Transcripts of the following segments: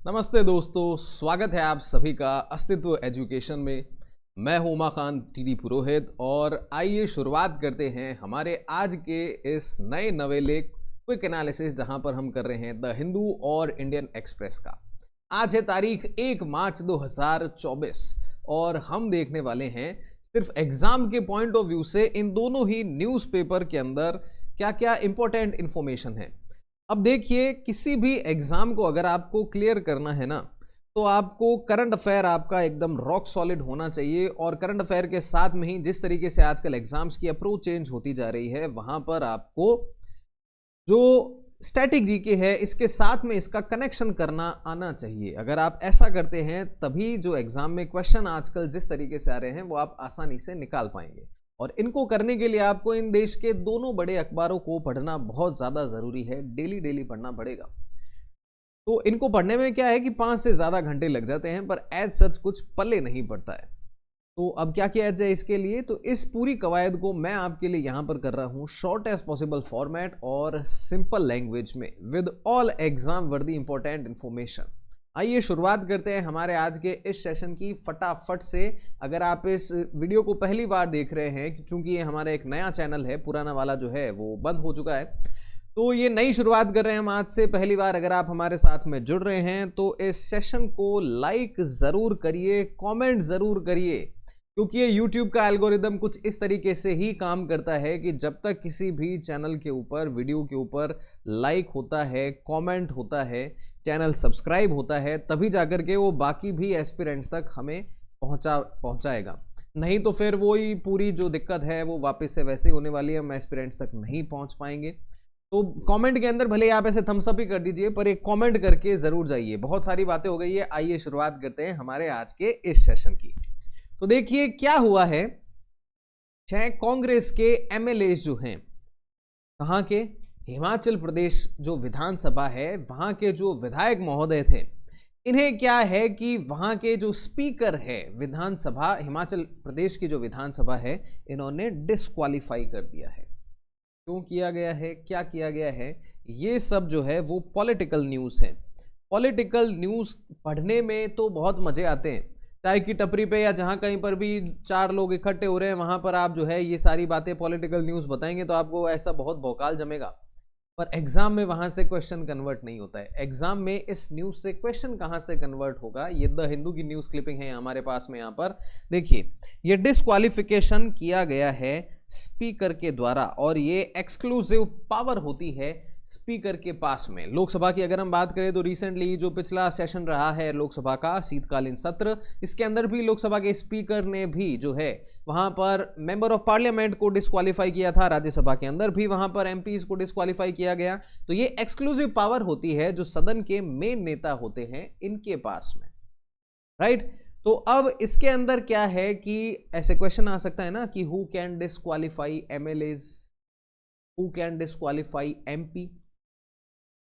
नमस्ते दोस्तों, स्वागत है आप सभी का अस्तित्व एजुकेशन में। मैं हूं उमाकांत टीडी पुरोहित और आइए शुरुआत करते हैं हमारे आज के इस नए नवेले क्विक एनालिसिस, जहां पर हम कर रहे हैं द हिंदू और इंडियन एक्सप्रेस का। आज है तारीख 1 मार्च 2024 और हम देखने वाले हैं सिर्फ एग्जाम के पॉइंट ऑफ व्यू से इन दोनों ही न्यूज़पेपर के अंदर क्या क्या इंपॉर्टेंट इंफॉर्मेशन है। अब देखिए, किसी भी एग्जाम को अगर आपको क्लियर करना है ना, तो आपको करंट अफेयर आपका एकदम रॉक सॉलिड होना चाहिए। और करंट अफेयर के साथ में ही जिस तरीके से आजकल एग्जाम्स की अप्रोच चेंज होती जा रही है, वहां पर आपको जो स्टैटिक जीके है इसके साथ में इसका कनेक्शन करना आना चाहिए। अगर आप ऐसा करते हैं तभी जो एग्जाम में क्वेश्चन आजकल जिस तरीके से आ रहे हैं वो आप आसानी से निकाल पाएंगे। और इनको करने के लिए आपको इन देश के दोनों बड़े अखबारों को पढ़ना बहुत ज़्यादा ज़रूरी है, डेली डेली पढ़ना पड़ेगा। तो इनको पढ़ने में क्या है कि 5 से ज़्यादा घंटे लग जाते हैं, पर एज सच कुछ पल्ले नहीं पड़ता है। तो अब क्या किया जाए इसके लिए, तो इस पूरी कवायद को मैं आपके लिए यहाँ पर कर रहा हूँ शॉर्ट एज पॉसिबल फॉर्मेट और सिंपल लैंग्वेज में विद ऑल एग्जाम वर्दी इंपॉर्टेंट इंफॉर्मेशन। आइए शुरुआत करते हैं हमारे आज के इस सेशन की फटाफट से। अगर आप इस वीडियो को पहली बार देख रहे हैं, क्योंकि ये हमारा एक नया चैनल है, पुराना वाला जो है वो बंद हो चुका है, तो ये नई शुरुआत कर रहे हैं हम आज से। पहली बार अगर आप हमारे साथ में जुड़ रहे हैं तो इस सेशन को लाइक ज़रूर करिए, कमेंट ज़रूर करिए, क्योंकि ये YouTube का एल्गोरिदम कुछ इस तरीके से ही काम करता है कि जब तक किसी भी चैनल के ऊपर, वीडियो के ऊपर लाइक होता है, कमेंट होता है, चैनल सब्सक्राइब होता है, तभी जाकर के वो बाकी भी एस्पिरेंट्स तक हमें पहुंचाएगा। नहीं तो फिर वही पूरी जो दिक्कत है वो वापस से वैसे ही होने वाली है, हम एस्पिरेंट्स तक नहीं पहुंच पाएंगे। तो कमेंट के अंदर भले आप ऐसे थम्स अप ही कर दीजिए, पर एक कमेंट करके जरूर जाइए। बहुत सारी बातें हो गई है, आइए शुरुआत करते हैं हमारे आज के इस सेशन की। तो देखिए क्या हुआ है, चाहे कांग्रेस के एमएलए जो हैं, कहाँ के, हिमाचल प्रदेश जो विधानसभा है वहां के जो विधायक महोदय थे, इन्हें क्या है कि वहां के जो स्पीकर है विधानसभा, हिमाचल प्रदेश की जो विधानसभा है, इन्होंने डिस्क्वालीफाई कर दिया है। क्यों किया गया है, क्या किया गया है, ये सब जो है वो पॉलिटिकल न्यूज़ है। पॉलिटिकल न्यूज़ पढ़ने में तो बहुत मजे आते हैं, चाय की टपरी पे या जहां कहीं पर भी 4 लोग इकट्ठे हो रहे हैं वहां पर आप जो है ये सारी बातें पॉलिटिकल न्यूज़ बताएंगे तो आपको ऐसा बहुत भौकाल जमेगा। पर एग्जाम में वहां से क्वेश्चन कन्वर्ट नहीं होता है। एग्जाम में इस न्यूज़ से क्वेश्चन कहां से कन्वर्ट होगा, ये द हिंदू की न्यूज़ क्लिपिंग है हमारे पास में। यहाँ पर देखिए, ये डिस्क्वालिफिकेशन किया गया है स्पीकर के द्वारा और ये एक्सक्लूसिव पावर होती है स्पीकर के पास में। लोकसभा की अगर हम बात करें तो रिसेंटली जो पिछला सेशन रहा है लोकसभा का शीतकालीन सत्र, इसके अंदर भी लोकसभा के स्पीकर ने भी जो है वहां पर मेंबर ऑफ पार्लियामेंट को डिस्क्वालीफाई किया था। राज्यसभा के अंदर भी वहां पर एमपीज को डिस्क्वालीफाई किया गया। तो ये एक्सक्लूसिव पावर होती है जो सदन के मेन नेता होते हैं इनके पास में, राइट। तो अब इसके अंदर क्या है कि ऐसे क्वेश्चन आ सकता है ना कि who can disqualify MLAs, who can disqualify MP.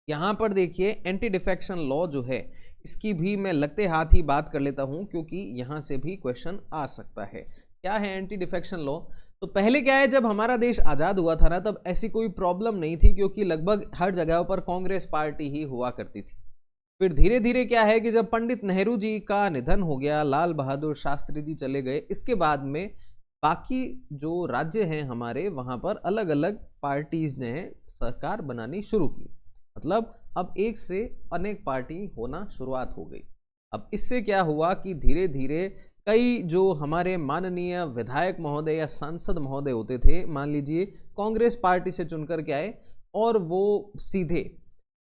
यहां पर देखिए एंटी डिफेक्शन लॉ जो है इसकी भी मैं लगते हाथ ही बात कर लेता हूं, क्योंकि यहां से भी क्वेश्चन आ सकता है। क्या है एंटी डिफेक्शन लॉ, तो पहले क्या है, जब हमारा देश आज़ाद हुआ था ना, तब ऐसी कोई प्रॉब्लम नहीं थी, क्योंकि लगभग हर जगह पर कांग्रेस पार्टी ही हुआ करती थी। फिर धीरे धीरे क्या है कि जब पंडित नेहरू जी का निधन हो गया, लाल बहादुर शास्त्री जी चले गए, इसके बाद में बाकी जो राज्य हैं हमारे, वहां पर अलग अलग पार्टीज ने सरकार बनानी शुरू की। मतलब अब एक से अनेक पार्टी होना शुरुआत हो गई। अब इससे क्या हुआ कि धीरे धीरे कई जो हमारे माननीय विधायक महोदय या सांसद महोदय होते थे, मान लीजिए कांग्रेस पार्टी से चुनकर के आए, और वो सीधे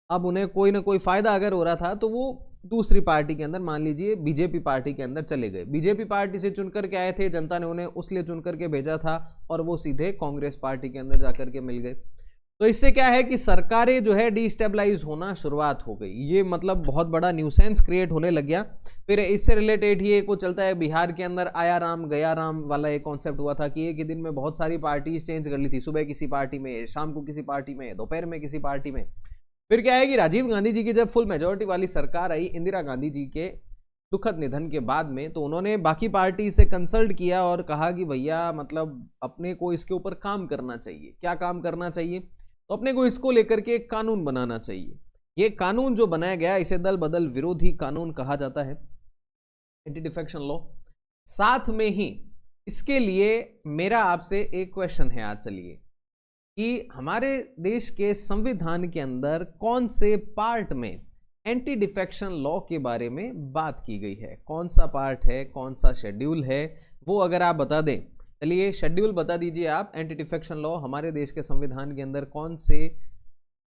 अब उन्हें कोई ना कोई फायदा अगर हो रहा था तो वो दूसरी पार्टी के अंदर, मान लीजिए बीजेपी पार्टी के अंदर चले गए। बीजेपी पार्टी से चुनकर के आए थे, जनता ने उन्हें उसलिए चुनकर के भेजा था, और वो सीधे कांग्रेस पार्टी के अंदर जाकर के मिल गए। तो इससे क्या है कि सरकारें जो है डिस्टेबलाइज होना शुरुआत हो गई। ये मतलब बहुत बड़ा न्यूसेंस क्रिएट होने लग गया। फिर इससे रिलेटेड ही एक वो चलता है, बिहार के अंदर आया राम गया राम वाला एक कॉन्सेप्ट हुआ था कि एक ही दिन में बहुत सारी पार्टीज चेंज कर ली थी, सुबह किसी पार्टी में, शाम को किसी पार्टी में, दोपहर में किसी पार्टी में। फिर क्या है कि राजीव गांधी जी की जब फुल मेजोरिटी वाली सरकार आई इंदिरा गांधी जी के दुखद निधन के बाद में, तो उन्होंने बाकी पार्टी से कंसल्ट किया और कहा कि भैया मतलब अपने को इसके ऊपर काम करना चाहिए। क्या काम करना चाहिए, तो अपने को इसको लेकर के एक कानून बनाना चाहिए। ये कानून जो बनाया गया इसे दल बदल विरोधी कानून कहा जाता है, एंटी डिफेक्शन लॉ। साथ में ही इसके लिए मेरा आपसे एक क्वेश्चन है आज, चलिए, कि हमारे देश के संविधान के अंदर कौन से पार्ट में एंटी डिफेक्शन लॉ के बारे में बात की गई है, कौन सा पार्ट है, कौन सा शेड्यूल है, वो अगर आप बता दें। चलिए शेड्यूल बता दीजिए आप, एंटी डिफेक्शन लॉ हमारे देश के संविधान के अंदर कौन से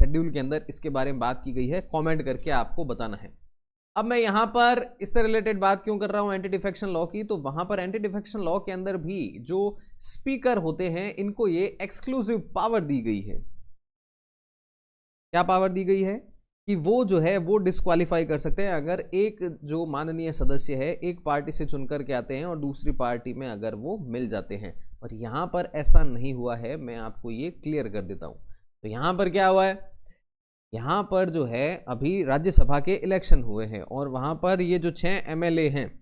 शेड्यूल के अंदर इसके बारे में बात की गई है, कमेंट करके आपको बताना है। अब मैं यहां पर इससे रिलेटेड बात क्यों कर रहा हूं एंटी डिफेक्शन लॉ की, तो वहां पर एंटी डिफेक्शन लॉ के अंदर भी जो स्पीकर होते हैं इनको ये एक्सक्लूसिव पावर दी गई है। क्या पावर दी गई है कि वो जो है वो डिस्क्वालीफाई कर सकते हैं अगर एक जो माननीय सदस्य है एक पार्टी से चुनकर के आते हैं और दूसरी पार्टी में अगर वो मिल जाते हैं, और यहां पर ऐसा नहीं हुआ है, मैं आपको ये क्लियर कर देता हूं। तो यहां पर क्या हुआ है, यहां पर जो है अभी राज्यसभा के इलेक्शन हुए हैं और वहां पर ये जो 6 एमएलए हैं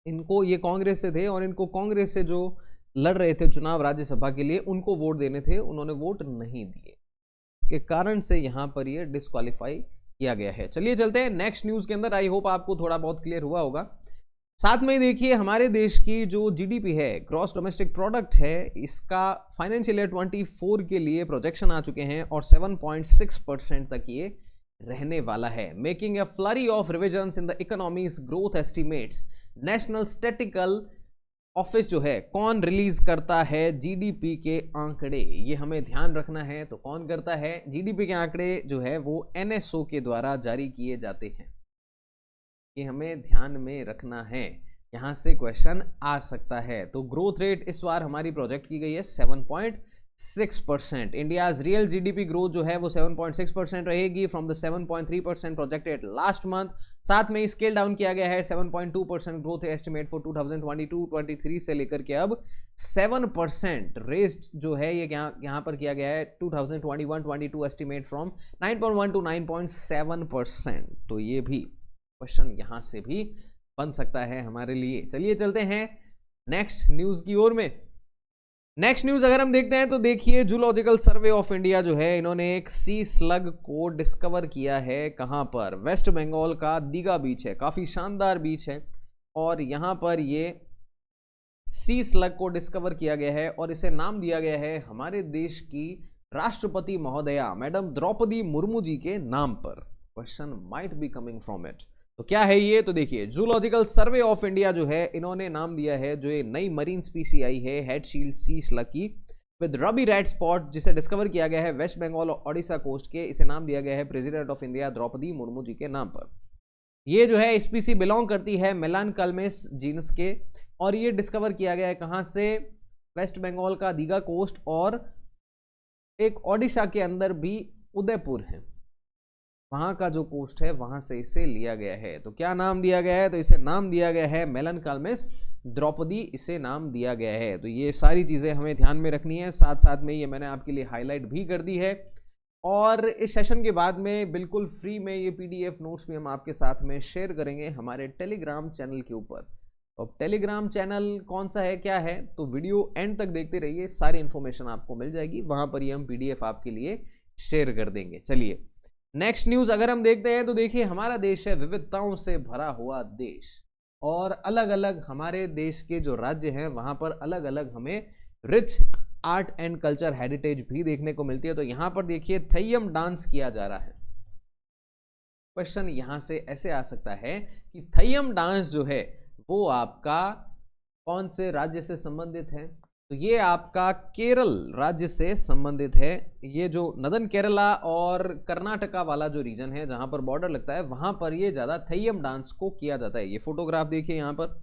इनको, ये कांग्रेस से थे और इनको कांग्रेस से जो लड़ रहे थे चुनाव राज्यसभा के लिए उनको वोट देने थे, उन्होंने वोट नहीं दिए, के कारण से यहां पर ये डिस्क्वालीफाई किया गया है। चलिए चलते हैं नेक्स्ट न्यूज के अंदर। आई होप आपको थोड़ा बहुत क्लियर हुआ होगा। साथ में देखिए हमारे देश की जो जीडीपी है, ग्रॉस डोमेस्टिक प्रोडक्ट है, इसका फाइनेंशियल ईयर 24 के लिए प्रोजेक्शन आ चुके हैं और 7.6% तक ये रहने वाला है, making a flurry of revisions in the economies growth estimates. National statistical office जो है, कौन रिलीज करता है जीडीपी के आंकड़े, ये हमें ध्यान रखना है। तो कौन करता है जीडीपी के आंकड़े जो है वो एनएसओ के द्वारा जारी किए जाते हैं, ये हमें ध्यान में रखना है, यहां से क्वेश्चन आ सकता है। तो ग्रोथ रेट इस बार हमारी प्रोजेक्ट की गई है 7.6%। इंडियाज रियल जीडीपी ग्रोथ जो है वो 7.6% रहेगी from the 7.3% projected last month. साथ में स्केल डाउन किया गया है 7.2% ग्रोथ एस्टिमेट फॉर 2022-23 से लेकर के अब 7% रेस्ट जो है ये यहाँ पर किया गया है 2021-22 एस्टिमेट फ्रॉम 9.1 to 9.7%। तो ये भी क्वेश्चन यहां से भी बन सकता है हमारे लिए। चलिए चलते हैं नेक्स्ट न्यूज की ओर में। नेक्स्ट न्यूज अगर हम देखते हैं तो देखिए जूलॉजिकल सर्वे ऑफ इंडिया जो है, इन्होंने एक सी स्लग को डिस्कवर किया है। कहां पर, वेस्ट बंगाल का दीघा बीच है, काफी शानदार बीच है और यहां पर ये सी स्लग को डिस्कवर किया गया है और इसे नाम दिया गया है हमारे देश की राष्ट्रपति महोदया मैडम द्रौपदी मुर्मू जी के नाम पर। Question might be coming from it. तो क्या है ये, तो देखिए जूलॉजिकल सर्वे ऑफ इंडिया जो है इन्होंने नाम दिया है, जो ये नई मरीन स्पीसी आई है हेडशील्ड सी स्लग की विद रबी रेड स्पॉट, जिसे डिस्कवर किया गया है वेस्ट बंगाल और ओडिशा कोस्ट के, इसे नाम दिया गया है president of India Draupadi Murmu ji के नाम पर। ये जो है स्पीसी बिलोंग करती है मेलानकाल्मेस जीनस के और ये डिस्कवर किया गया है कहां से, वेस्ट बंगाल का दीघा कोस्ट और एक ओडिशा के अंदर भी उदयपुर है, वहां का जो कोस्ट है वहां से इसे लिया गया है। तो क्या नाम दिया गया है, तो इसे नाम दिया गया है मेलानकाल्मेस द्रौपदी, इसे नाम दिया गया है। तो ये सारी चीजें हमें ध्यान में रखनी है, साथ साथ में ये मैंने आपके लिए हाईलाइट भी कर दी है। और इस सेशन के बाद में बिल्कुल फ्री में ये पीडीएफ नोट्स भी हम आपके साथ में शेयर करेंगे हमारे टेलीग्राम चैनल के ऊपर। तो अब टेलीग्राम चैनल कौन सा है, क्या है, तो वीडियो एंड तक देखते रहिए, सारी इन्फॉर्मेशन आपको मिल जाएगी वहां पर, ये हम पीडीएफ आपके लिए शेयर कर देंगे। चलिए नेक्स्ट न्यूज अगर हम देखते हैं तो देखिए हमारा देश है विविधताओं से भरा हुआ देश और अलग अलग हमारे देश के जो राज्य हैं वहां पर अलग अलग हमें rich art and culture heritage भी देखने को मिलती है। तो यहां पर देखिए थैयम डांस किया जा रहा है। क्वेश्चन यहां से ऐसे आ सकता है कि थैयम डांस जो है वो आपका कौन से राज्य से संबंधित है, तो ये आपका केरल राज्य से संबंधित है। ये जो नदन केरला और कर्नाटका वाला जो रीजन है जहां पर बॉर्डर लगता है वहां पर ये ज्यादा थैयम डांस को किया जाता है। ये फोटोग्राफ देखिए यहाँ पर।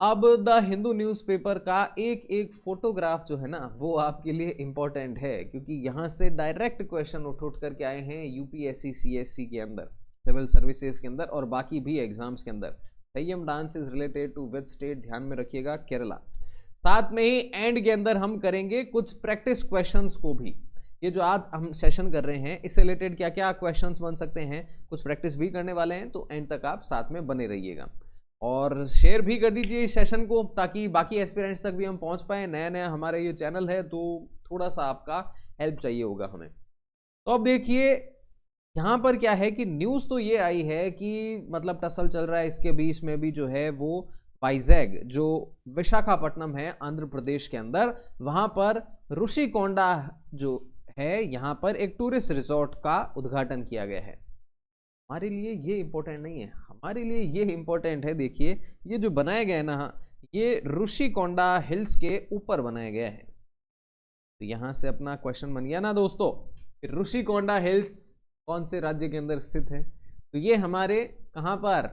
अब द हिंदू न्यूज़पेपर का एक एक फोटोग्राफ जो है ना वो आपके लिए इंपॉर्टेंट है, क्योंकि यहाँ से डायरेक्ट क्वेश्चन उठ करके आए हैं यूपीएससी सीएससी के अंदर, सिविल सर्विसेज के अंदर और बाकी भी एग्जाम्स के अंदर। Theyyam dance is related to which state, ध्यान में रखिएगा केरला। साथ में ही एंड के अंदर हम करेंगे कुछ प्रैक्टिस क्वेश्चंस को भी। ये जो आज हम सेशन कर रहे हैं इससे रिलेटेड क्या क्या क्वेश्चंस बन सकते हैं, कुछ प्रैक्टिस भी करने वाले हैं, तो एंड तक आप साथ में बने रहिएगा और शेयर भी कर दीजिए इस सेशन को ताकि बाकी एस्पिरेंट्स तक भी हम पहुंच पाए। नया नया हमारा ये चैनल है तो थोड़ा सा आपका हेल्प चाहिए होगा हमें। तो अब देखिए यहाँ पर क्या है कि न्यूज़ तो ये आई है कि मतलब टसल चल रहा है इसके बीच में भी जो है वो वाइजैग जो विशाखापट्टनम है आंध्र प्रदेश के अंदर, वहाँ पर ऋषिकोंडा जो है यहाँ पर एक टूरिस्ट रिजॉर्ट का उद्घाटन किया गया है। हमारे लिए ये इंपॉर्टेंट नहीं है, हमारे लिए ये इंपॉर्टेंट है। देखिए ये जो बनाया गया है ना, ये ऋषिकोंडा हिल्स के ऊपर बनाया गया है। तो यहां से अपना क्वेश्चन बन गया ना दोस्तों, ऋषिकोंडा हिल्स कौन से राज्य के अंदर स्थित है? तो ये हमारे कहां पर,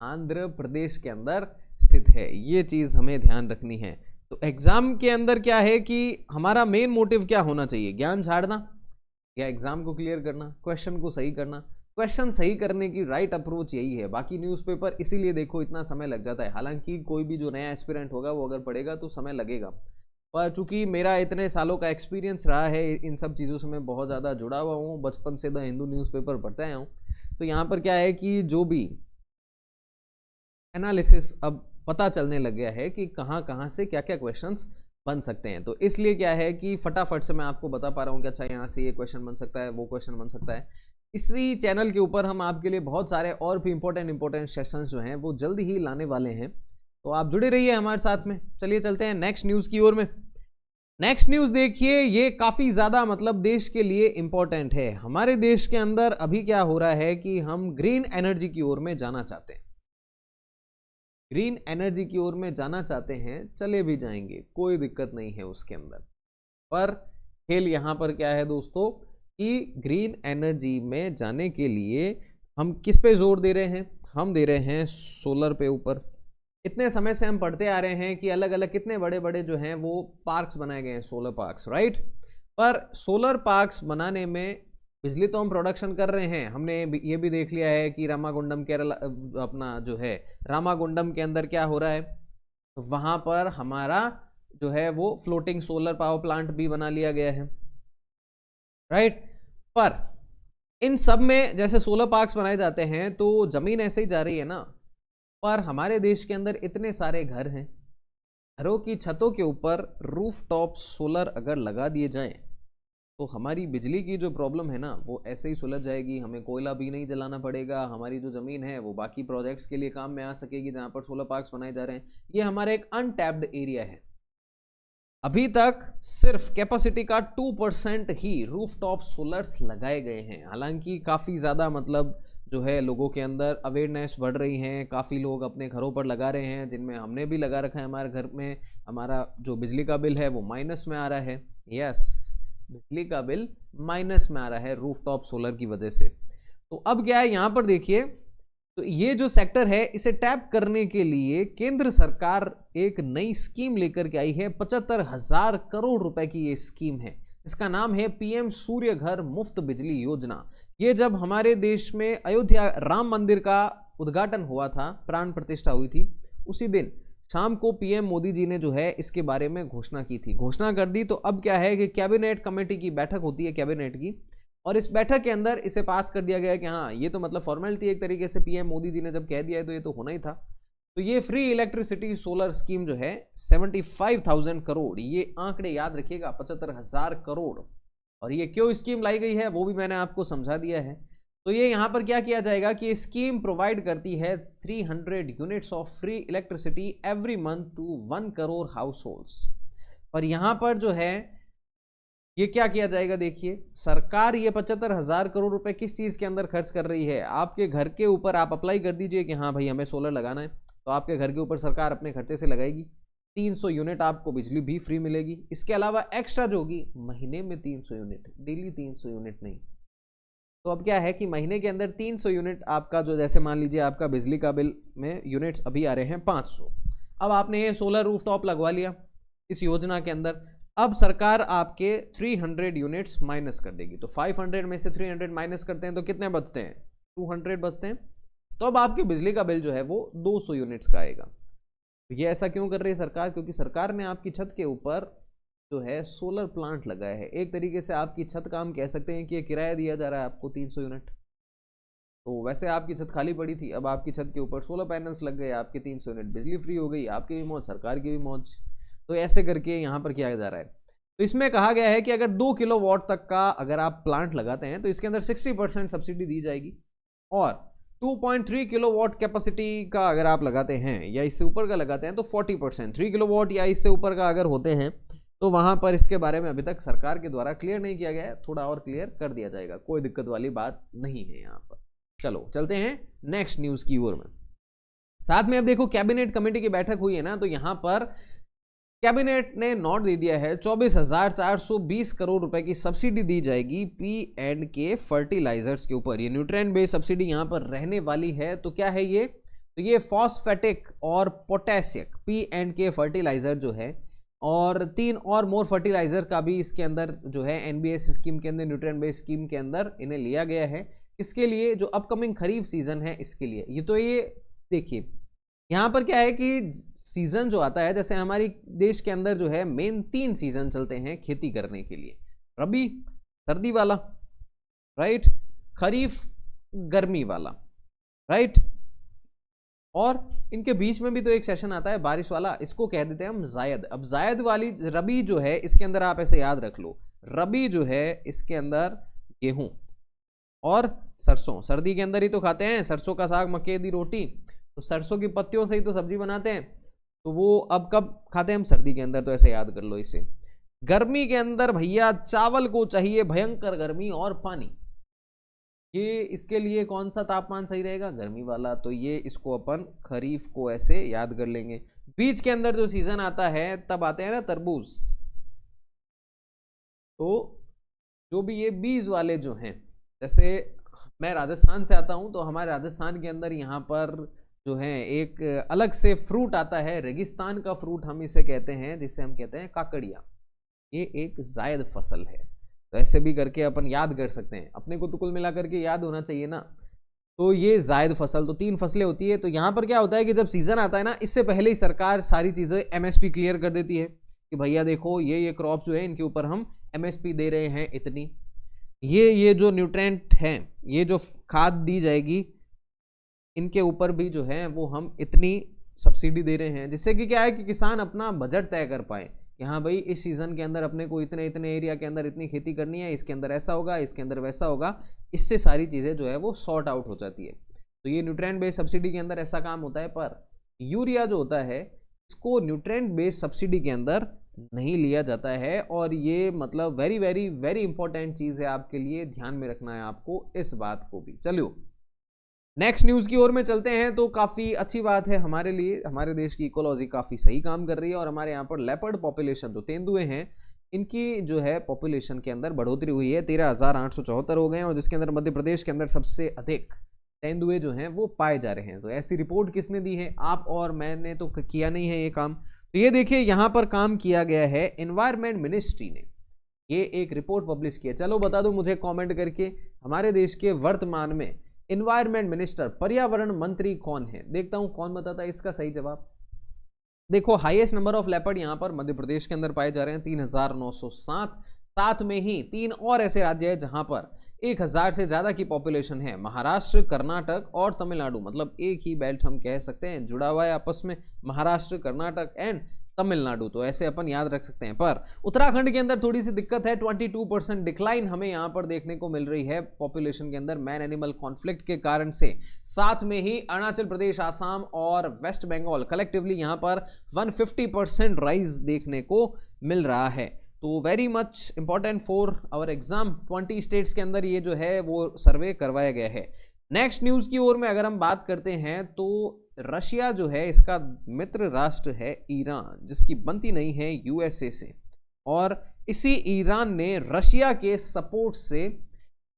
आंध्र प्रदेश के अंदर स्थित है। ये चीज हमें ध्यान रखनी है। तो एग्जाम के अंदर क्या है कि हमारा मेन मोटिव क्या होना चाहिए? ज्ञान झाड़ना या एग्जाम को क्लियर करना, क्वेश्चन को सही करना। क्वेश्चन सही करने की राइट अप्रोच यही है। बाकी न्यूज़पेपर इसीलिए देखो इतना समय लग जाता है। हालांकि कोई भी जो नया एस्पिरेंट होगा वो अगर पढ़ेगा तो समय लगेगा, पर चूंकि मेरा इतने सालों का एक्सपीरियंस रहा है इन सब चीज़ों से, मैं बहुत ज़्यादा जुड़ा हुआ हूँ, बचपन से द हिंदू न्यूज़पेपर पढ़ते आया हूँ। तो यहाँ पर क्या है कि जो भी एनालिसिस अब पता चलने लग गया है कि कहाँ कहाँ से क्या क्या क्वेश्चंस बन सकते हैं। तो इसलिए क्या है कि फटाफट से मैं आपको बता पा रहा हूँ कि अच्छा यहाँ से ये क्वेश्चन बन सकता है, वो क्वेश्चन बन सकता है। इसी चैनल के ऊपर हम आपके लिए बहुत सारे और भी इंपॉर्टेंट सेशंस जो हैं वो जल्दी ही लाने वाले हैं, तो आप जुड़े रहिए हमारे साथ में। चलिए चलते हैं नेक्स्ट न्यूज़ की ओर में। नेक्स्ट न्यूज़ देखिए, ये काफ़ी ज़्यादा मतलब देश के लिए इंपॉर्टेंट है। हमारे देश के अंदर अभी क्या हो रहा है कि हम ग्रीन एनर्जी की ओर में जाना चाहते हैं। ग्रीन एनर्जी की ओर में जाना चाहते हैं, चले भी जाएंगे, कोई दिक्कत नहीं है उसके अंदर। पर खेल यहाँ पर क्या है दोस्तों कि ग्रीन एनर्जी में जाने के लिए हम किस पे जोर दे रहे हैं? हम दे रहे हैं सोलर पे ऊपर। इतने समय से हम पढ़ते आ रहे हैं कि अलग अलग कितने बड़े बड़े जो हैं वो पार्क्स बनाए गए हैं, सोलर पार्क्स, राइट। पर सोलर पार्क्स बनाने में बिजली तो हम प्रोडक्शन कर रहे हैं। हमने ये भी देख लिया है कि रामागुंडम केरला, अपना जो है रामागुंडम के अंदर क्या हो रहा है, वहां पर हमारा जो है वो फ्लोटिंग सोलर पावर प्लांट भी बना लिया गया है, राइट। पर इन सब में जैसे सोलर पार्क्स बनाए जाते हैं तो जमीन ऐसे ही जा रही है ना। पर हमारे देश के अंदर इतने सारे घर हैं, घरों की छतों के ऊपर रूफ टॉप सोलर अगर लगा दिए जाएं तो हमारी बिजली की जो प्रॉब्लम है ना वो ऐसे ही सुलझ जाएगी। हमें कोयला भी नहीं जलाना पड़ेगा, हमारी जो ज़मीन है वो बाकी प्रोजेक्ट्स के लिए काम में आ सकेगी जहाँ पर सोलर पार्क्स बनाए जा रहे हैं। ये हमारा एक अनटैप्ड एरिया है। अभी तक सिर्फ कैपेसिटी का 2% ही रूफटॉप सोलर्स लगाए गए हैं। हालांकि काफ़ी ज़्यादा मतलब जो है लोगों के अंदर अवेयरनेस बढ़ रही है, काफ़ी लोग अपने घरों पर लगा रहे हैं, जिनमें हमने भी लगा रखा है। हमारे घर में हमारा जो बिजली का बिल है वो माइनस में आ रहा है। यस, बिजली का बिल माइनस में आ रहा है रूफटॉप सोलर की वजह से। तो अब क्या है यहाँ पर देखिए, तो ये जो सेक्टर है इसे टैप करने के लिए केंद्र सरकार एक नई स्कीम लेकर के आई है। 75,000 करोड़ रुपए की ये स्कीम है। इसका नाम है पीएम सूर्य घर मुफ्त बिजली योजना। ये जब हमारे देश में अयोध्या राम मंदिर का उद्घाटन हुआ था, प्राण प्रतिष्ठा हुई थी, उसी दिन शाम को पीएम मोदी जी ने जो है इसके बारे में घोषणा की थी, घोषणा कर दी। तो अब क्या है कि कैबिनेट कमेटी की बैठक होती है कैबिनेट की, और इस बैठक के अंदर इसे पास कर दिया गया कि हाँ ये तो मतलब फॉर्मेलिटी एक तरीके से, पीएम मोदी जी ने जब कह दिया है तो ये तो होना ही था। तो ये फ्री इलेक्ट्रिसिटी सोलर स्कीम जो है 75,000 करोड़, ये आंकड़े याद रखिएगा, 75,000 करोड़। और ये क्यों स्कीम लाई गई है वो भी मैंने आपको समझा दिया है। तो ये यहाँ पर क्या किया जाएगा कि स्कीम प्रोवाइड करती है 300 units of free electricity every month to 1 crore households. पर यहाँ पर जो है ये क्या किया जाएगा, देखिए सरकार ये 75,000 करोड़ रुपए किस चीज के अंदर खर्च कर रही है? आपके घर के ऊपर आप अप्लाई कर दीजिए कि हाँ भाई हमें सोलर लगाना है, तो आपके घर के ऊपर सरकार अपने खर्चे से लगाएगी। 300 यूनिट आपको बिजली भी फ्री मिलेगी। इसके अलावा एक्स्ट्रा जो होगी महीने में 300 यूनिट, डेली 300 यूनिट नहीं। तो अब क्या है कि महीने के अंदर 300 यूनिट आपका जो, जैसे मान लीजिए आपका बिजली का बिल में यूनिट्स अभी आ रहे हैं 500, अब आपने ये सोलर रूफटॉप लगवा लिया इस योजना के अंदर। अब सरकार आपके 300 यूनिट्स माइनस कर देगी। तो 500 में से 300 माइनस करते हैं तो कितने बचते हैं? 200 बचते हैं। तो अब आपके बिजली का बिल जो है वो 200 यूनिट्स का आएगा। ये ऐसा क्यों कर रही है सरकार? क्योंकि सरकार ने आपकी छत के ऊपर जो है सोलर प्लांट लगाया है। एक तरीके से आपकी छत का हम कह सकते हैं कि ये किराया दिया जा रहा है आपको 300 यूनिट। तो वैसे आपकी छत खाली पड़ी थी, अब आपकी छत के ऊपर सोलर पैनल्स लग गए, आपके 300 यूनिट बिजली फ्री हो गई, आपकी भी मौज सरकार की भी मौज। तो ऐसे करके यहाँ पर किया जा रहा है। तो इसमें कहा गया है कि अगर 2 किलोवाट तक का अगर आप प्लांट लगाते हैं तो इसके अंदर 60% सब्सिडी दी जाएगी, और 2.3 किलोवाट कैपेसिटी का अगर आप लगाते हैं या इससे ऊपर का लगाते हैं तो 40%, 3 किलोवाट या इससे ऊपर का अगर होते हैं तो वहां पर इसके बारे में अभी तक सरकार के द्वारा क्लियर नहीं किया गया है, थोड़ा और क्लियर कर दिया जाएगा, कोई दिक्कत वाली बात नहीं है यहाँ पर। चलो चलते हैं नेक्स्ट न्यूज की ओर में। साथ में अब देखो कैबिनेट कमेटी की बैठक हुई है ना, तो यहां पर कैबिनेट ने नोट दे दिया है 24,420 करोड़ रुपए की सब्सिडी दी जाएगी P&K फर्टिलाइजर्स के ऊपर। ये न्यूट्रिएंट बेस्ड सब्सिडी यहां पर रहने वाली है। तो क्या है ये? तो ये फॉस्फेटिक और पोटेशियम P&K फर्टिलाइजर जो है, और 3 और मोर फर्टिलाइजर का भी इसके अंदर जो है NBS स्कीम के अंदर, न्यूट्रिएंट बेस्ड स्कीम के अंदर इन्हें लिया गया है। इसके लिए जो अपकमिंग खरीफ सीजन है इसके लिए ये, तो ये देखिए यहाँ पर क्या है कि सीजन जो आता है, जैसे हमारी देश के अंदर जो है मेन 3 सीजन चलते हैं खेती करने के लिए, रबी सर्दी वाला, राइट, खरीफ गर्मी वाला, राइट, और इनके बीच में भी तो एक सेशन आता है बारिश वाला, इसको कह देते हैं हम जायद। अब जायद वाली रबी जो है इसके अंदर आप ऐसे याद रख लो, रबी जो है इसके अंदर गेहूं और सरसों, सर्दी के अंदर ही तो खाते हैं, सरसों का साग मक्के दी रोटी, तो सरसों की पत्तियों से ही तो सब्जी बनाते हैं, तो वो अब कब खाते हैं हम? सर्दी के अंदर, तो ऐसे याद कर लो इसे। गर्मी के अंदर भैया चावल को चाहिए भयंकर गर्मी और पानी, ये इसके लिए कौन सा तापमान सही रहेगा? गर्मी वाला, तो ये इसको अपन खरीफ को ऐसे याद कर लेंगे। बीच के अंदर जो सीजन आता है तब आते हैं ना तरबूज, तो जो भी ये बीज वाले जो हैं, जैसे मैं राजस्थान से आता हूं तो हमारे राजस्थान के अंदर यहाँ पर जो है एक अलग से फ्रूट आता है, रेगिस्तान का फ्रूट हम इसे कहते हैं, जिसे हम कहते हैं काकड़िया। ये एक जायद फसल है, तो ऐसे भी करके अपन याद कर सकते हैं, अपने को तो कुल मिला करके याद होना चाहिए ना। तो ये जायद फसल, तो 3 फसलें होती है। तो यहाँ पर क्या होता है कि जब सीजन आता है ना, इससे पहले ही सरकार सारी चीजें MSP क्लियर कर देती है कि भैया देखो ये क्रॉप जो है इनके ऊपर हम MSP दे रहे हैं इतनी, ये जो न्यूट्रेंट हैं, ये जो खाद दी जाएगी इनके ऊपर भी जो है वो हम इतनी सब्सिडी दे रहे हैं, जिससे कि क्या है कि किसान अपना बजट तय कर पाए कि हाँ भाई इस सीजन के अंदर अपने को इतने इतने एरिया के अंदर इतनी खेती करनी है, इसके अंदर ऐसा होगा, इसके अंदर वैसा होगा, इससे सारी चीज़ें जो है वो सॉर्ट आउट हो जाती है। तो ये न्यूट्रिएंट बेस्ड सब्सिडी के अंदर ऐसा काम होता है। पर यूरिया जो होता है इसको न्यूट्रिएंट बेस्ड सब्सिडी के अंदर नहीं लिया जाता है, और ये मतलब वेरी वेरी वेरी इंपॉर्टेंट चीज़ है आपके लिए, ध्यान में रखना है आपको इस बात को भी। चलिए नेक्स्ट न्यूज की ओर में चलते हैं। तो काफी अच्छी बात है हमारे लिए, हमारे देश की इकोलॉजी काफी सही काम कर रही है, और हमारे यहाँ पर लेपर्ड पॉपुलेशन जो तेंदुए हैं इनकी जो है पॉपुलेशन के अंदर बढ़ोतरी हुई है, 13,874 हो गए हैं, और जिसके अंदर मध्य प्रदेश के अंदर सबसे अधिक तेंदुए जो हैं वो पाए जा रहे हैं। तो ऐसी रिपोर्ट किसने दी है? आप और मैंने तो किया नहीं है ये काम। तो ये देखिए यहाँ पर काम किया गया है एनवायरमेंट मिनिस्ट्री ने, ये एक रिपोर्ट पब्लिश की है। चलो बता दो मुझे कमेंट करके, हमारे देश के वर्तमान में एनवायरमेंट मिनिस्टर, पर्यावरण मंत्री कौन है? देखता हूं कौन बताता है इसका सही जवाब। देखो हाईएस्ट नंबर ऑफ लेपर्ड यहां पर मध्य प्रदेश के अंदर पाए जा रहे हैं 3,907। साथ में ही 3 और ऐसे राज्य हैं जहां पर 1,000 से ज्यादा की पॉपुलेशन है, महाराष्ट्र, कर्नाटक और तमिलनाडु, मतलब एक ही बेल्ट हम कह सकते हैं, जुड़ा हुआ है आपस में, महाराष्ट्र, कर्नाटक एंड तमिलनाडु, तो ऐसे अपन याद रख सकते हैं। पर उत्तराखंड के अंदर थोड़ी सी दिक्कत है, 22% डिक्लाइन हमें यहां पर देखने को मिल रही है पॉपुलेशन के अंदर मैन एनिमल कॉन्फ्लिक्ट के कारण से। साथ में ही अरुणाचल प्रदेश, आसाम और वेस्ट बंगाल कलेक्टिवली यहां पर 150% राइज देखने को मिल रहा है। तो very much important for our exam, 20 states के अंदर ये जो है वो सर्वे करवाया गया है। नेक्स्ट न्यूज की ओर में अगर हम बात करते हैं तो रशिया जो है इसका मित्र राष्ट्र है ईरान, जिसकी बनती नहीं है USA से, और इसी ईरान ने रशिया के सपोर्ट से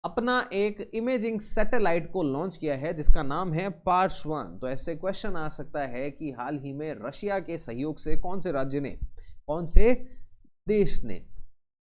अपना एक इमेजिंग सैटेलाइट को लॉन्च किया है जिसका नाम है पार्स-1। तो ऐसे क्वेश्चन आ सकता है कि हाल ही में रशिया के सहयोग से कौन से राज्य ने, कौन से देश ने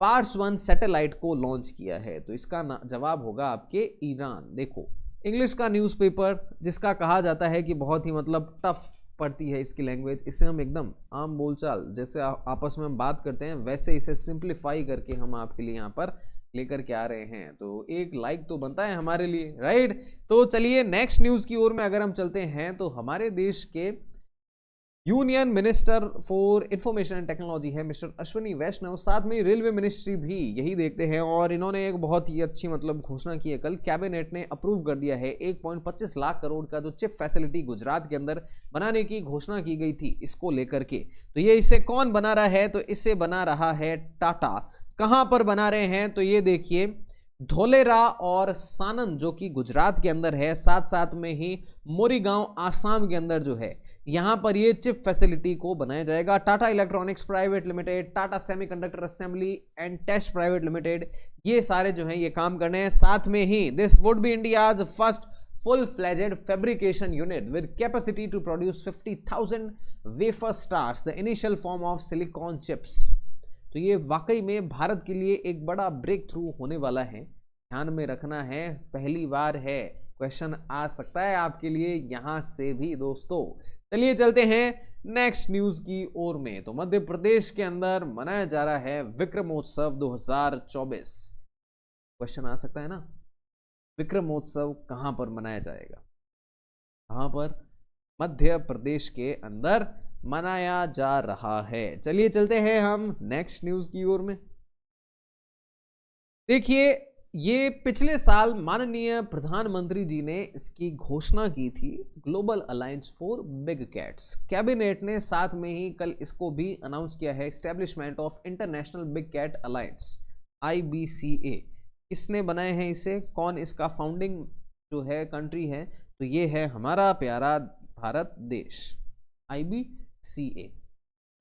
पार्स-1 सैटेलाइट को लॉन्च किया है? तो इसका जवाब होगा आपके ईरान। देखो इंग्लिश का न्यूज़पेपर जिसका कहा जाता है कि बहुत ही मतलब टफ पड़ती है इसकी लैंग्वेज, इसे हम एकदम आम बोलचाल जैसे आपस में हम बात करते हैं वैसे इसे सिंप्लीफाई करके हम आपके लिए यहाँ पर लेकर के आ रहे हैं। तो एक लाइक तो बनता है हमारे लिए, राइट। तो चलिए नेक्स्ट न्यूज़ की ओर में अगर हम चलते हैं तो हमारे देश के union minister for information and technology है मिस्टर अश्विनी वैष्णव, साथ में रेलवे मिनिस्ट्री भी यही देखते हैं और इन्होंने एक बहुत ही अच्छी मतलब घोषणा की है। कल कैबिनेट ने अप्रूव कर दिया है 1.25 लाख करोड़ का जो चिप फैसिलिटी गुजरात के अंदर बनाने की घोषणा की गई थी, इसको लेकर के। तो ये इसे कौन बना रहा है? तो इसे बना रहा है टाटा। कहां पर बना रहे हैं? तो ये देखिए धोलेरा और सानंद जो कि गुजरात के अंदर है, साथ साथ में ही मोरीगांव आसाम के अंदर जो है, यहां पर ये चिप फैसिलिटी को बनाया जाएगा। Tata electronics private limited, Tata semiconductor assembly and test private limited, ये सारे जो हैं ये काम करने हैं। साथ में ही this would be India's first full fledged fabrication unit with capacity to produce 50,000 wafer stars, the initial form of silicon chips. तो ये वाकई में भारत के लिए एक बड़ा ब्रेक थ्रू होने वाला है, ध्यान में रखना है, पहली बार है, क्वेश्चन आ सकता है आपके लिए यहां से भी दोस्तों। चलिए चलते हैं नेक्स्ट न्यूज की ओर में। तो मध्य प्रदेश के अंदर मनाया जा रहा है विक्रमोत्सव 2024। क्वेश्चन आ सकता है ना, विक्रमोत्सव कहां पर मनाया जाएगा? कहां पर? मध्य प्रदेश के अंदर मनाया जा रहा है। चलिए चलते हैं हम नेक्स्ट न्यूज की ओर में। देखिए ये पिछले साल माननीय प्रधानमंत्री जी ने इसकी घोषणा की थी, global alliance for big cats. Cabinet ने साथ में ही कल इसको भी अनाउंस किया है, establishment of international big cat alliance IBCA। किसने बनाए हैं इसे? कौन इसका फाउंडिंग जो है कंट्री है? तो ये है हमारा प्यारा भारत देश, IBCA।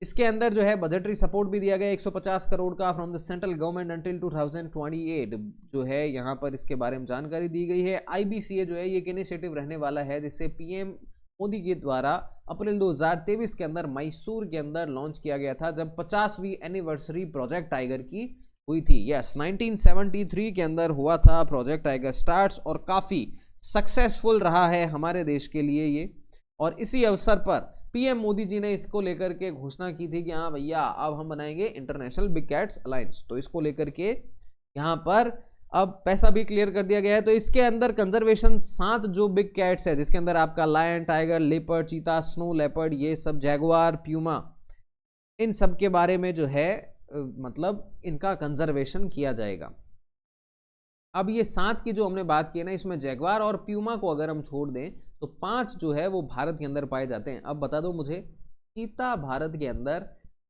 इसके अंदर जो है बजटरी सपोर्ट भी दिया गया 150 करोड़ का from the central government until 2028 जो है, यहाँ पर इसके बारे में जानकारी दी गई है। IBCA जो है ये एक इनिशिएटिव रहने वाला है जिसे PM मोदी के द्वारा अप्रैल 2023 के अंदर मैसूर के अंदर लॉन्च किया गया था, जब 50वीं एनिवर्सरी प्रोजेक्ट टाइगर की हुई थी। यस, 1973 के अंदर हुआ था प्रोजेक्ट टाइगर स्टार्ट और काफी सक्सेसफुल रहा है हमारे देश के लिए ये। और इसी अवसर पर PM मोदी जी ने इसको लेकर के घोषणा की थी कि हाँ भैया अब हम बनाएंगे इंटरनेशनल बिग कैट्स अलायंस। तो इसको लेकर के यहाँ पर अब पैसा भी क्लियर कर दिया गया है। तो इसके अंदर कंजर्वेशन 7 जो बिग कैट्स है, जिसके अंदर आपका लायन, टाइगर, लेपर्ड, चीता, स्नो लेपर्ड, ये सब, जैगुआर, प्यूमा, इन सब के बारे में जो है मतलब इनका कंजर्वेशन किया जाएगा। अब ये 7 की जो हमने बात की है ना, इसमें जैगुआर और प्यूमा को अगर हम छोड़ दें तो 5 जो है वो भारत के अंदर पाए जाते हैं। अब बता दो मुझे, चीता भारत के अंदर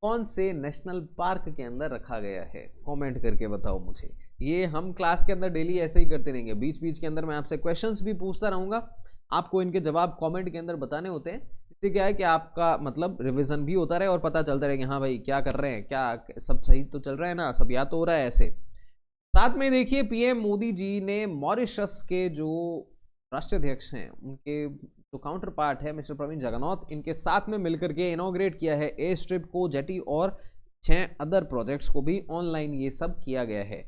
कौन से नेशनल पार्क के अंदर रखा गया है? कमेंट करके बताओ मुझे। ये हम क्लास के अंदर डेली ऐसे ही करते रहेंगे, बीच बीच के अंदर मैं आपसे क्वेश्चंस भी पूछता रहूंगा, आपको इनके जवाब कमेंट के अंदर बताने होते हैं। इससे क्या है कि आपका मतलब रिविजन भी होता रहे और पता चलता रहे कि हाँ भाई क्या कर रहे हैं, क्या सब सही तो चल रहा है ना, सब याद तो हो रहा है ऐसे। साथ में देखिए PM मोदी जी ने मॉरिशस के जो राष्ट्राध्यक्ष हैं, उनके जो काउंटर पार्ट है मिस्टर प्रवीण जगन्नाथ, इनके साथ में मिलकर के इनॉग्रेट किया है एयर स्ट्रिप को, जेटी और 6 अदर प्रोजेक्ट्स को भी ऑनलाइन ये सब किया गया है।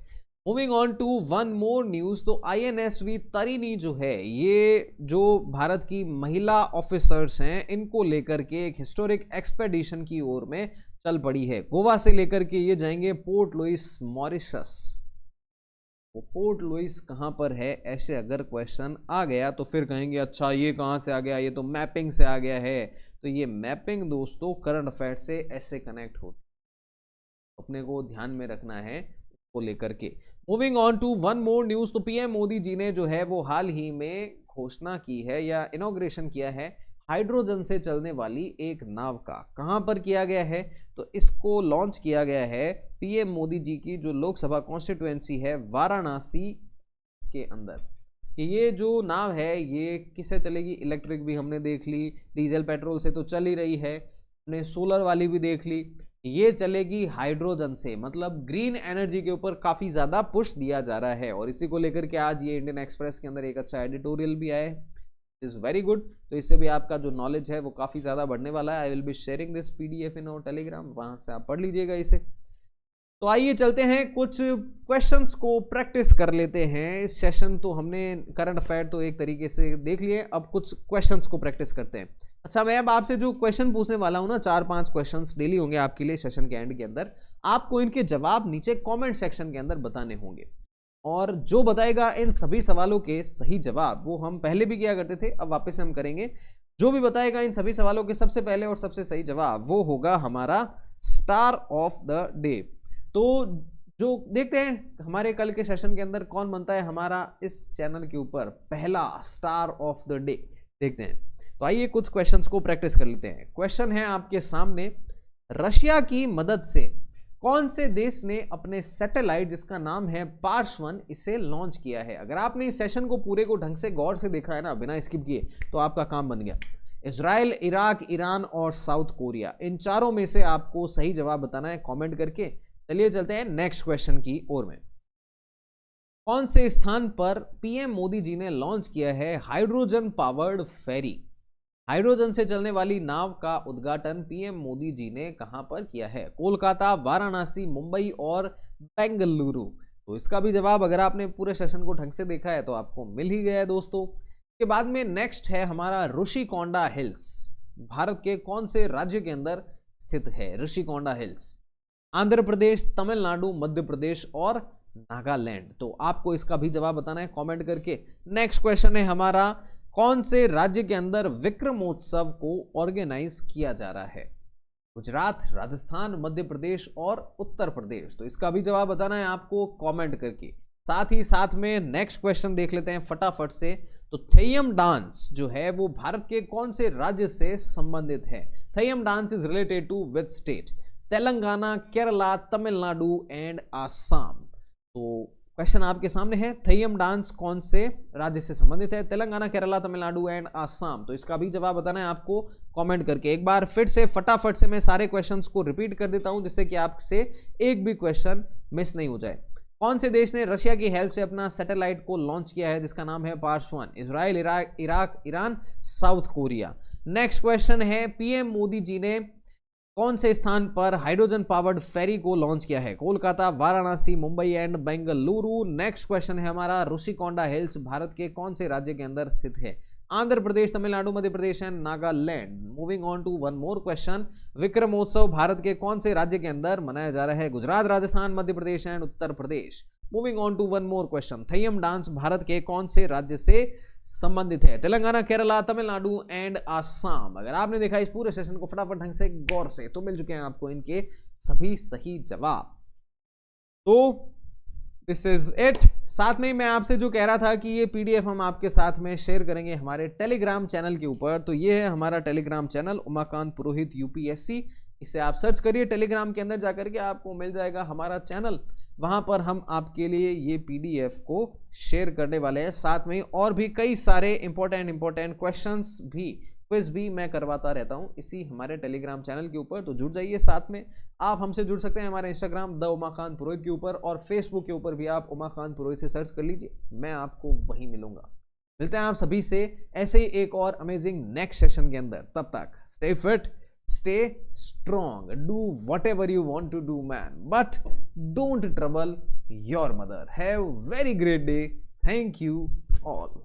Moving on to one more news, तो INSV तारिणी जो है, ये जो भारत की महिला ऑफिसर्स हैं, इनको लेकर के एक हिस्टोरिक एक्सपेडिशन की ओर में चल पड़ी है। गोवा से लेकर के ये जाएंगे पोर्ट लुइस, मॉरिशस। वो पोर्ट लुइस कहाँ पर है, ऐसे अगर क्वेश्चन आ गया तो फिर कहेंगे अच्छा ये कहाँ से आ गया, ये तो मैपिंग से आ गया है। तो ये मैपिंग दोस्तों करंट अफेयर से ऐसे कनेक्ट होती, अपने को ध्यान में रखना है उसको लेकर के। Moving on to one more news, तो PM मोदी जी ने जो है वो हाल ही में घोषणा की है या इनॉग्रेशन किया है हाइड्रोजन से चलने वाली एक नाव का। कहां पर किया गया है? तो इसको लॉन्च किया गया है PM मोदी जी की जो लोकसभा कॉन्स्टिट्यूएंसी है वाराणसी के अंदर, कि ये जो नाव है ये किससे चलेगी? इलेक्ट्रिक भी हमने देख ली, डीजल पेट्रोल से तो चल ही रही है, हमने सोलर वाली भी देख ली, ये चलेगी हाइड्रोजन से, मतलब ग्रीन एनर्जी के ऊपर काफी ज्यादा पुश दिया जा रहा है। और इसी को लेकर के आज ये इंडियन एक्सप्रेस के अंदर एक अच्छा एडिटोरियल भी आया है, इज वेरी गुड। तो इससे भी आपका जो नॉलेज है वो काफी ज्यादा बढ़ने वाला है। I will be sharing this PDF इन और टेलीग्राम, वहां से आप पढ़ लीजिएगा इसे। तो आइए चलते हैं, कुछ क्वेश्चंस को प्रैक्टिस कर लेते हैं। इस सेशन तो हमने करंट अफेयर तो एक तरीके से देख लिए, अब कुछ क्वेश्चंस को प्रैक्टिस करते हैं। अच्छा, मैं अब आपसे जो क्वेश्चन पूछने वाला हूं ना, 4-5 क्वेश्चंस डेली होंगे आपके लिए सेशन के एंड के अंदर, आपको इनके जवाब नीचे कमेंट सेक्शन के अंदर बताने होंगे। और जो बताएगा इन सभी सवालों के सही जवाब, वो हम पहले भी किया करते थे, अब वापस हम करेंगे, जो भी बताएगा इन सभी सवालों के सबसे पहले और सबसे सही जवाब वो होगा हमारा स्टार ऑफ द डे। तो जो देखते हैं हमारे कल के सेशन के अंदर कौन बनता है हमारा इस चैनल के ऊपर पहला स्टार ऑफ द डे, देखते हैं। तो आइए कुछ क्वेश्चंस को प्रैक्टिस कर लेते हैं। क्वेश्चन है आपके सामने, रशिया की मदद से कौन से देश ने अपने सैटेलाइट जिसका नाम है पार्श-1 इसे लॉन्च किया है। अगर आपने इस सेशन को पूरे को ढंग से गौर से देखा है ना, बिना स्किप किए, तो आपका काम बन गया। इजराइल, इराक, ईरान और साउथ कोरिया, इन चारों में से आपको सही जवाब बताना है कमेंट करके। चलिए चलते हैं नेक्स्ट क्वेश्चन की ओर में। कौन से स्थान पर पीएम मोदी जी ने लॉन्च किया है हाइड्रोजन पावर्ड फेरी। हाइड्रोजन से चलने वाली नाव का उद्घाटन पीएम मोदी जी ने कहां पर किया है। कोलकाता, वाराणसी, मुंबई और बेंगलुरु। तो इसका भी जवाब अगर आपने पूरे सेशन को ढंग से देखा है तो आपको मिल ही गया है दोस्तों। के बाद में नेक्स्ट है हमारा ऋषिकोंडा हिल्स, भारत के कौन से राज्य के अंदर स्थित है ऋषिकोंडा हिल्स। आंध्र प्रदेश, तमिलनाडु, मध्य प्रदेश और नागालैंड। तो आपको इसका भी जवाब बताना है कमेंट करके। नेक्स्ट क्वेश्चन है हमारा, कौन से राज्य के अंदर विक्रमोत्सव को ऑर्गेनाइज किया जा रहा है। गुजरात, राजस्थान, मध्य प्रदेश और उत्तर प्रदेश। तो इसका भी जवाब बताना है आपको कमेंट करके। साथ ही साथ में नेक्स्ट क्वेश्चन देख लेते हैं फटाफट से। तो थेयम डांस जो है वो भारत के कौन से राज्य से संबंधित है। Theyyam dance is related to which state. Telangana, Kerala, Tamil Nadu and Assam. तो क्वेश्चन आपके सामने है, थेयम डांस कौन से राज्य से संबंधित है। तेलंगाना, केरला, तमिलनाडु एंड आसाम। तो इसका भी जवाब बताना है आपको कमेंट करके। एक बार फिर से फटाफट से मैं सारे क्वेश्चंस को रिपीट कर देता हूं जिससे कि आपसे एक भी क्वेश्चन मिस नहीं हो जाए। कौन से देश ने रशिया की हेल्प से अपना सैटेलाइट को लॉन्च किया है जिसका नाम है पार्श-1। Israel, Iraq, Iran, South Korea. Next question है, पीएम मोदी जी ने कौन से स्थान पर हाइड्रोजन पावर्ड फेरी को लॉन्च किया है। Kolkata, Varanasi, Mumbai and Bengaluru. Next question है हमारा, ऋषिकोंडा हिल्स भारत के कौन से राज्य के अंदर स्थित है। Andhra Pradesh, Tamil Nadu, Madhya Pradesh and Nagaland. Moving on to one more question, Vikramotsav Bharat के कौन से राज्य के अंदर मनाया जा रहा है। Gujarat, Rajasthan, Madhya Pradesh and Uttar Pradesh. Moving on to one more question, Theyyam dance Bharat के कौन से राज्य से संबंधित है। तेलंगाना, केरला, तमिलनाडु एंड आसाम। अगर आपने देखा इस पूरे सेशन को फटाफट ढंग से गौर से तो मिल चुके हैं आपको इनके सभी सही जवाब। तो दिस इज इट। साथ में मैं आपसे जो कह रहा था कि ये पीडीएफ हम आपके साथ में शेयर करेंगे हमारे टेलीग्राम चैनल के ऊपर। तो ये है हमारा टेलीग्राम चैनल उमाकांत पुरोहित यूपीएससी। इसे आप सर्च करिए टेलीग्राम के अंदर जाकर के, आपको मिल जाएगा हमारा चैनल। वहां पर हम आपके लिए ये पीडीएफ को शेयर करने वाले हैं। साथ में और भी कई सारे इंपॉर्टेंट क्वेश्चंस भी, क्विज भी मैं करवाता रहता हूं इसी हमारे टेलीग्राम चैनल के ऊपर। तो जुड़ जाइए साथ में। आप हमसे जुड़ सकते हैं हमारे इंस्टाग्राम द उमाकांत पुरोहित के ऊपर, और फेसबुक के ऊपर भी आप उमाकांत पुरोहित से सर्च कर लीजिए, मैं आपको वहीं मिलूंगा। मिलते हैं आप सभी से ऐसे ही एक और अमेजिंग नेक्स्ट सेशन के अंदर। तब तक stay fit, stay strong, do whatever you want to do man, but don't trouble your mother. Have very great day. Thank you all.